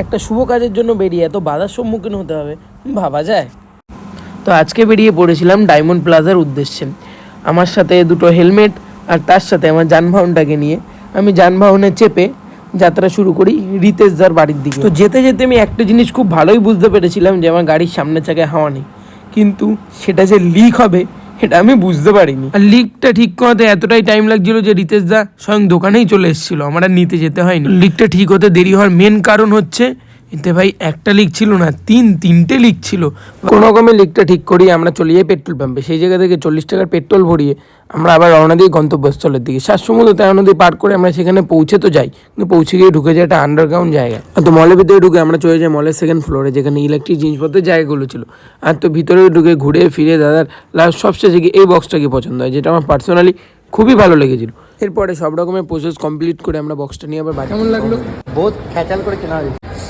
একটা শুভ কাজের জন্য বেরিয়ে এত বাধার সম্মুখীন হতে হবে ভাবা যায়? তো আজকে বেরিয়ে পড়েছিলাম ডায়মন্ড প্লাজার উদ্দেশ্যে। আমার সাথে দুটো হেলমেট আর তার সাথে আমার যানবাহনটাকে নিয়ে আমি যানবাহনে চেপে যাত্রা শুরু করি রিতেশদার বাড়ির দিকে। তো যেতে যেতে আমি একটা জিনিস খুব ভালোই বুঝতে পেরেছিলাম যে আমার গাড়ির সামনের চাকায় হাওয়া নেই, কিন্তু সেটা যে লিক হবে এটা আমি বুঝতে পারিনি। আর লিকটা ঠিক করাতে এতটাই টাইম লাগছিল যে রিতেশদা স্বয়ং দোকানেই চলে এসেছিল, আমার আর নিতে যেতে হয়নি। লিকটা ঠিক হতে দেরি হওয়ার মেন কারণ হচ্ছে এতে ভাই একটা লিক ছিল না, তিনটে লিক ছিল। কোনো রকমের লিকটা ঠিক করিয়ে আমরা চলে যাই পেট্রোল পাম্পে। সেই জায়গা থেকে 40 টাকার পেট্রোল ভরিয়ে আমরা আবার রওনা দিই গন্তব্যস্থলের দিকে। 7 সমুদ্র 13 নদী পার করে আমরা সেখানে পৌঁছে তো যাই, কিন্তু পৌঁছে গিয়ে ঢুকে যায় একটা আন্ডারগ্রাউন্ড জায়গায়। তো মলের ভিতরে ঢুকে আমরা চলে যাই মলের 2nd ফ্লোরে, যেখানে ইলেকট্রিক জিনিসপত্রের জায়গাগুলো ছিল। আর তো ভিতরে ঢুকে ঘুরে ফিরে দাদার লাস্ট সবশেষে গিয়ে এই বক্সটাকে পছন্দ হয়, যেটা আমার পার্সোনালি খুবই ভালো লেগেছিল। এরপরে সব রকমের প্রসেস কমপ্লিট করে আমরা বক্সটা নিয়ে আবার বাড়ি। কেমন লাগলো? বহুত খেচাল করে কেনা হয়েছে।